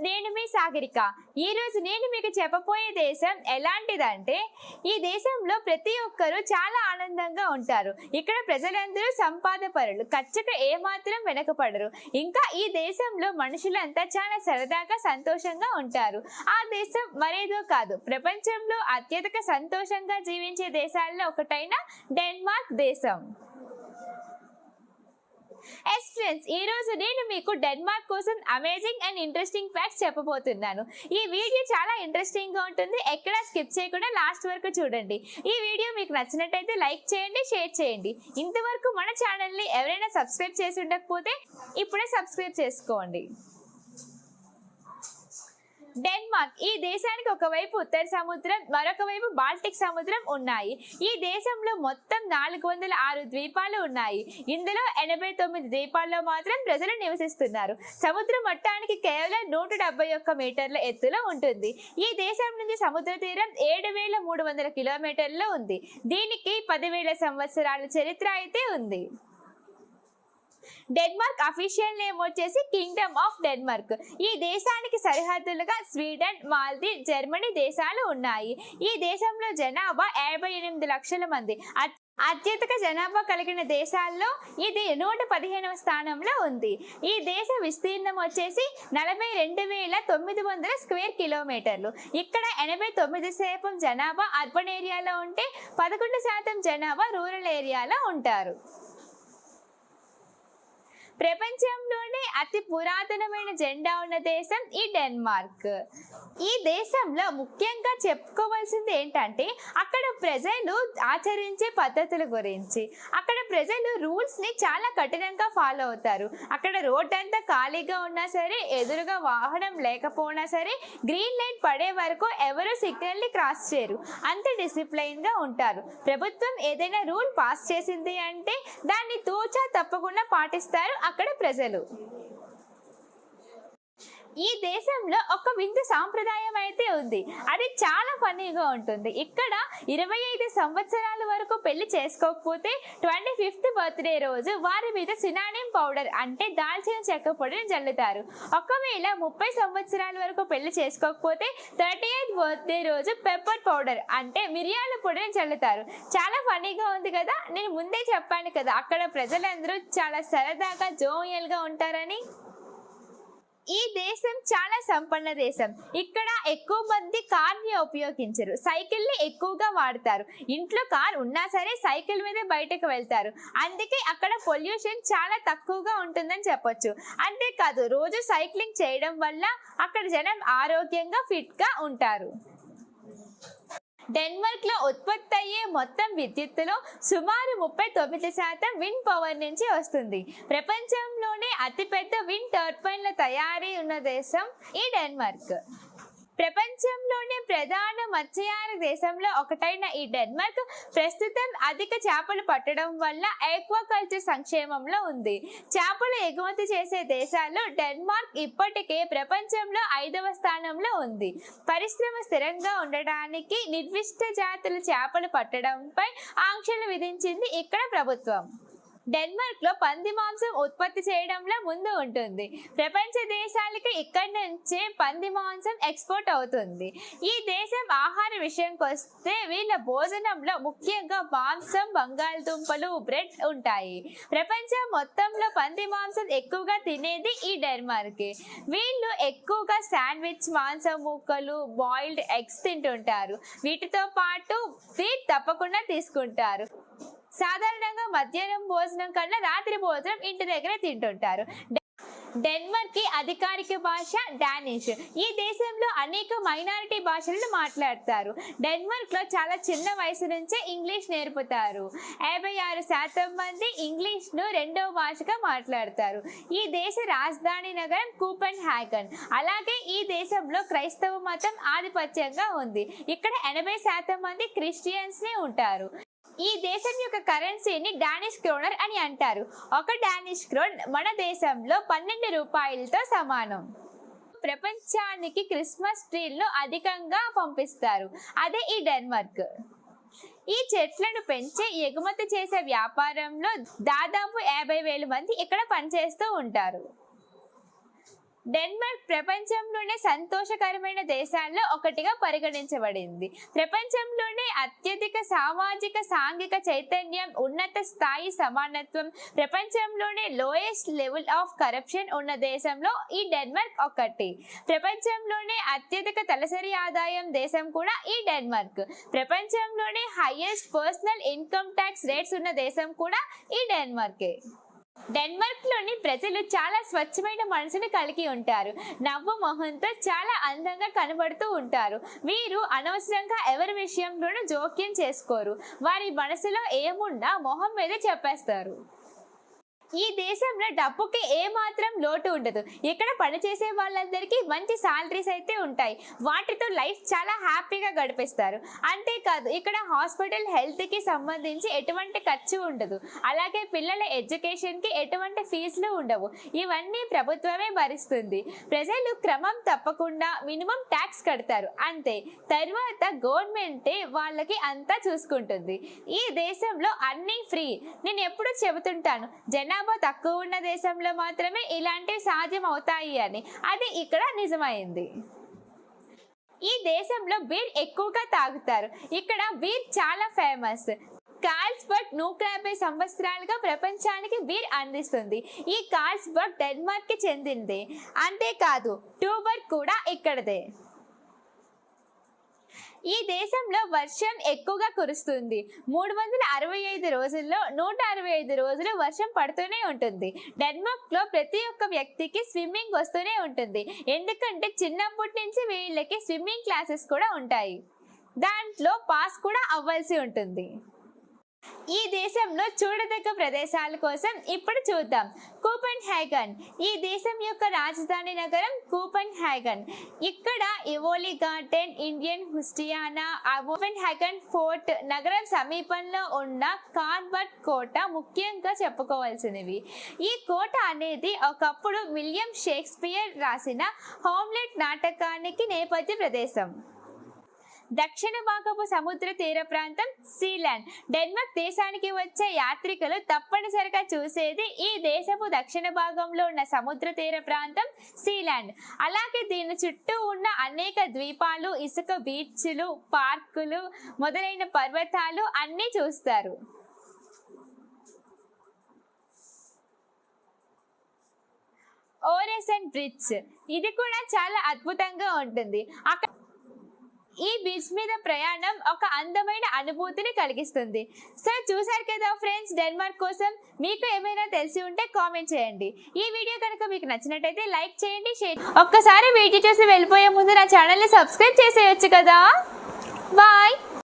నేను మీ సాగరిక. ఈరోజు నేను మీకు చెప్పబోయే దేశం ఎలాంటిదంటే, ఈ దేశంలో ప్రతి ఒక్కరూ చాలా ఆనందంగా ఉంటారు. ఇక్కడ ప్రజలందరూ సంపాదపరులు, ఖర్చుకు ఏమాత్రం వెనకపడరు. ఇంకా ఈ దేశంలో మనుషులంతా చాలా సరదాగా సంతోషంగా ఉంటారు. ఆ దేశం మరేదో కాదు, ప్రపంచంలో అత్యధిక సంతోషంగా జీవించే దేశాల్లో ఒకటైన డెన్మార్క్ దేశం. ఎస్ ఫ్రెండ్స్, ఈ రోజు నేను మీకు డెన్మార్క్ కోసం అమేజింగ్ అండ్ ఇంట్రెస్టింగ్ ఫ్యాక్ట్స్ చెప్పబోతున్నాను. ఈ వీడియో చాలా ఇంట్రెస్టింగ్ గా ఉంటుంది, ఎక్కడ స్కిప్ చేయకుండా లాస్ట్ వరకు చూడండి. ఈ వీడియో మీకు నచ్చినట్టయితే లైక్ చేయండి, షేర్ చేయండి. ఇంతవరకు మన ఛానల్ ని ఎవరైనా సబ్స్క్రైబ్ చేసి ఉండకపోతే ఇప్పుడే సబ్స్క్రైబ్ చేసుకోండి. డెన్మార్క్ ఈ దేశానికి ఒకవైపు ఉత్తర సముద్రం, మరొక వైపు బాల్టిక్ సముద్రం ఉన్నాయి. ఈ దేశంలో మొత్తం 406 ద్వీపాలు ఉన్నాయి. ఇందులో 89 ద్వీపాల్లో మాత్రం ప్రజలు నివసిస్తున్నారు. సముద్ర మట్టానికి కేవలం 171 మీటర్ల ఎత్తులో ఉంటుంది. ఈ దేశం నుంచి సముద్ర తీరం 7300 కిలోమీటర్లలో ఉంది. దీనికి 10,000 సంవత్సరాల చరిత్ర అయితే ఉంది. డెన్మార్క్ అఫీషియల్ నేమ్ వచ్చేసి కింగ్డమ్ ఆఫ్ డెన్మార్క్. ఈ దేశానికి సరిహద్దులుగా స్వీడన్, మాల్దీవ్, జర్మనీ దేశాలు ఉన్నాయి. ఈ దేశంలో జనాభా 58 లక్షల మంది. అత్యధిక జనాభా కలిగిన దేశాల్లో ఇది 115వ స్థానంలో ఉంది. ఈ దేశ విస్తీర్ణం వచ్చేసి 42,900 స్క్వేర్ కిలోమీటర్లు. ఇక్కడ 89% జనాభా అర్బన్ ఏరియాలో ఉంటే 11% జనాభా రూరల్ ఏరియాలో ఉంటారు. ప్రపంచంలోనే అతి పురాతనమైన జెండా ఉన్న దేశం ఈ డెన్మార్క్. ఈ దేశంలో ముఖ్యంగా చెప్పుకోవాల్సింది ఏంటంటే, అక్కడ ప్రజలు ఆచరించే పద్ధతుల గురించి. అక్కడ ప్రజలు రూల్స్ ని చాలా కఠినంగా ఫాలో అవుతారు. అక్కడ రోడ్ అంతా ఖాళీగా ఉన్నా సరే, ఎదురుగా వాహనం లేకపోయినా సరే, గ్రీన్ లైట్ పడే వరకు ఎవరు సిగ్నల్ ని క్రాస్ చేయరు. అంత డిసిప్లైన్ గా ఉంటారు. ప్రభుత్వం ఏదైనా రూల్ పాస్ చేసింది అంటే దాన్ని తూచా తప్పకుండా పాటిస్తారు అక్కడ ప్రజలు. ఈ దేశంలో ఒక వింత సాంప్రదాయం అయితే ఉంది. అది చాలా ఫన్నీగా ఉంటుంది. ఇక్కడ 25 సంవత్సరాల వరకు పెళ్లి చేసుకోకపోతే 25th బర్త్డే రోజు వారి మీద సినానిమ్ పౌడర్ అంటే దాల్చిన చెక్క పొడిని జల్లుతారు. ఒకవేళ 30 సంవత్సరాల వరకు పెళ్లి చేసుకోకపోతే 30th బర్త్డే రోజు పెప్పర్ పౌడర్ అంటే మిరియాల పొడిని జల్లుతారు. చాలా ఫన్నీగా ఉంది కదా. నేను ముందే చెప్పాను కదా, అక్కడ ప్రజలందరూ చాలా సరదాగా జోవియల్ గా ఉంటారని. ఈ దేశం చాలా సంపన్న దేశం. ఇక్కడ ఎక్కువ మంది కార్ ని ఉపయోగించరు, సైకిల్ ని ఎక్కువగా వాడతారు. ఇంట్లో కార్ ఉన్నా సరే సైకిల్ మీద బయటకు వెళ్తారు. అందుకే అక్కడ పొల్యూషన్ చాలా తక్కువగా ఉంటుందని చెప్పొచ్చు. అంతేకాదు, రోజు సైక్లింగ్ చేయడం వల్ల అక్కడ జనం ఆరోగ్యంగా ఫిట్ గా ఉంటారు. డెన్మార్క్ లో ఉత్పత్తి అయ్యే మొత్తం విద్యుత్తులో సుమారు 39% విండ్ పవర్ నుంచి వస్తుంది. ప్రపంచంలోనే అతిపెద్ద విండ్ టర్బైన్ల తయారీ ఉన్న దేశం ఈ డెన్మార్క్. ప్రపంచంలోనే ప్రధాన మత్స్యహార దేశంలో ఒకటైన ఈ డెన్మార్క్ ప్రస్తుతం అధిక చేపలు పట్టడం వల్ల ఆక్వాకల్చర్ సంక్షేమంలో ఉంది. చేపలు ఎగుమతి చేసే దేశాల్లో డెన్మార్క్ ఇప్పటికే ప్రపంచంలో 5వ స్థానంలో ఉంది. పరిశ్రమ స్థిరంగా ఉండడానికి నిర్దిష్ట జాతుల చేపలు పట్టడంపై ఆంక్షలు విధించింది ఇక్కడ ప్రభుత్వం. డెన్మార్క్ లో పంది మాంసం ఉత్పత్తి చేయడంలో ముందు ఉంటుంది. ప్రపంచ దేశాలకి ఇక్కడి నుంచే పంది మాంసం ఎక్స్పోర్ట్ అవుతుంది. ఈ దేశం ఆహార విషయానికి వస్తే వీళ్ళ భోజనంలో ముఖ్యంగా మాంసం, బంగాళదుంపలు, బ్రెడ్ ఉంటాయి. ప్రపంచం మొత్తంలో పంది మాంసం ఎక్కువగా తినేది ఈ డెన్మార్క్. వీళ్ళు ఎక్కువగా శాండ్విచ్, మాంసం ముక్కలు, బాయిల్డ్ ఎగ్స్ తింటుంటారు. వీటితో పాటు ఫీడ్ తప్పకుండా తీసుకుంటారు. సాధారణంగా మధ్యాహ్నం భోజనం కన్నా రాత్రి భోజనం ఇంటి దగ్గర తింటుంటారు. డెన్మార్క్ కి అధికారిక భాష డానిష్. ఈ దేశంలో అనేక మైనారిటీ భాషలను మాట్లాడతారు. డెన్మార్క్ లో చాలా చిన్న వయసు నుంచే ఇంగ్లీష్ నేర్పుతారు. 56% మంది ఇంగ్లీష్ ను 2వ భాషగా మాట్లాడతారు. ఈ దేశ రాజధాని నగరం కూపెన్ హ్యాగన్. అలాగే ఈ దేశంలో క్రైస్తవ మతం ఆధిపత్యంగా ఉంది. ఇక్కడ 80% మంది క్రిస్టియన్స్ నే ఉంటారు. ఈ దేశం యొక్క కరెన్సీని డానిష్ క్రోనర్ అని అంటారు. ఒక డానిష్ క్రోన్ మన దేశంలో 12 రూపాయలతో సమానం. ప్రపంచానికి క్రిస్మస్ ట్రీలను అధికంగా పంపిస్తారు. అదే ఈ డెన్మార్క్. ఈ చెట్లను పెంచి ఎగుమతి చేసే వ్యాపారంలో దాదాపు 50,000 మంది ఇక్కడ పనిచేస్తూ ఉంటారు. డెన్మార్క్ ప్రపంచంలోనే సంతోషకరమైన దేశాల్లో ఒకటిగా పరిగణించబడింది. ప్రపంచంలోనే అత్యధిక సామాజిక సాంఘిక చైతన్యం, ఉన్నత స్థాయి సమానత్వం, ప్రపంచంలోనే లోయెస్ట్ లెవెల్ ఆఫ్ కరప్షన్ ఉన్న దేశంలో ఈ డెన్మార్క్ ఒకటి. ప్రపంచంలోనే అత్యధిక తలసరి ఆదాయం దేశం కూడా ఈ డెన్మార్క్. ప్రపంచంలోనే highest personal income tax rates ఉన్న దేశం కూడా ఈ డెన్మార్కే. డెన్మార్క్ లోని ప్రజలు చాలా స్వచ్ఛమైన మనసుని కలిగి ఉంటారు. నవ్వు మొహంతో చాలా అందంగా కనబడుతూ ఉంటారు. వీరు అనవసరంగా ఎవరి విషయంలోనూ జోక్యం చేసుకోరు. వారి మనసులో ఏమున్నా మొహం మీద చెప్పేస్తారు. ఈ దేశంలో డబ్బుకి ఏమాత్రం లోటు ఉండదు. ఇక్కడ పనిచేసే వాళ్ళందరికీ మంచి సాలరీస్ అయితే ఉంటాయి. వాటితో లైఫ్ చాలా హ్యాపీగా గడిపిస్తారు. అంతేకాదు ఇక్కడ హాస్పిటల్ హెల్త్కి సంబంధించి ఎటువంటి ఖర్చు ఉండదు. అలాగే పిల్లల ఎడ్యుకేషన్కి ఎటువంటి ఫీజులు ఉండవు. ఇవన్నీ ప్రభుత్వమే భరిస్తుంది. ప్రజలు క్రమం తప్పకుండా మినిమం ట్యాక్స్ కడతారు. అంతే, తర్వాత గవర్నమెంటే వాళ్ళకి అంతా చూసుకుంటుంది. ఈ దేశంలో అన్నీ ఫ్రీ. నేను ఎప్పుడూ చెబుతుంటాను, జనాభా తక్కువ ఉన్న దేశంలో మాత్రమే ఇలాంటివి సాధ్యం అవుతాయి అని. అది ఇక్కడ నిజమైంది. ఈ దేశంలో బీర్ ఎక్కువగా తాగుతారు. ఇక్కడ బీర్ చాలా ఫేమస్. కార్ల్స్బర్గ్ 150 సంవత్సరాలుగా ప్రపంచానికి బీర్ అందిస్తుంది. ఈ కార్ల్స్బర్గ్ డెన్మార్క్ కి చెందింది. అంతేకాదు ట్యూబర్గ్ కూడా ఇక్కడదే. ఈ దేశంలో వర్షం ఎక్కువగా కురుస్తుంది. 365 రోజుల్లో 165 రోజులు వర్షం పడుతూనే ఉంటుంది. డెన్మార్క్ లో ప్రతి ఒక్క వ్యక్తికి స్విమ్మింగ్ వస్తూనే ఉంటుంది. ఎందుకంటే చిన్నప్పటి నుంచి వీళ్ళకి స్విమ్మింగ్ క్లాసెస్ కూడా ఉంటాయి. దాంట్లో పాస్ కూడా అవ్వాల్సి ఉంటుంది. ఈ దేశంలో చూడదగ్గ ప్రదేశాల కోసం ఇప్పుడు చూద్దాం. కూపెన్హేగన్. ఈ దేశం యొక్క రాజధాని నగరం కూపెన్హేగన్. ఇక్కడ ఇవోలి గార్డెన్, ఇండియన్ హుస్టియానా, కూపెన్హేగన్ ఫోర్ట్, నగరం సమీపంలో ఉన్న కార్బర్ట్ కోట ముఖ్యంగా చెప్పుకోవాల్సినవి. ఈ కోట అనేది ఒకప్పుడు విలియం షేక్స్పియర్ రాసిన హామ్లెట్ నాటకానికి నేపథ్య ప్రదేశం. దక్షిణ భాగపు సముద్ర తీర ప్రాంతం సీలాండ్. డెన్మార్క్ దేశానికి వచ్చే యాత్రికులు తప్పనిసరిగా చూసేది ఈ దేశపు దక్షిణ భాగంలో ఉన్న సముద్ర తీర ప్రాంతం సీలాండ్. అలాగే దీని చుట్టూ ఉన్న అనేక ద్వీపాలు, ఇసుక బీచ్లు, పార్కులు మొదలైన పర్వతాలు అన్నీ చూస్తారు. ఓరెసన్ బ్రిడ్జ్. ఇది కూడా చాలా అద్భుతంగా ఉంటుంది. అక్కడ ఈ బీచ్ మీద ప్రయాణం ఒక అందమైన అనుభూతిని కలిగిస్తుంది. సో చూసారు కదా ఫ్రెండ్స్, డెన్మార్క్ కోసం మీకు ఏమైనా తెలిసి ఉంటే కామెంట్ చేయండి. ఈ వీడియో కనుక మీకు నచ్చినట్టయితే లైక్ చేయండి, షేర్. ఒక్కసారి వీడియో చూసి వెళ్ళిపోయే ముందు నా ఛానల్ని సబ్స్క్రైబ్ చేసేయచ్చు కదా. బాయ్.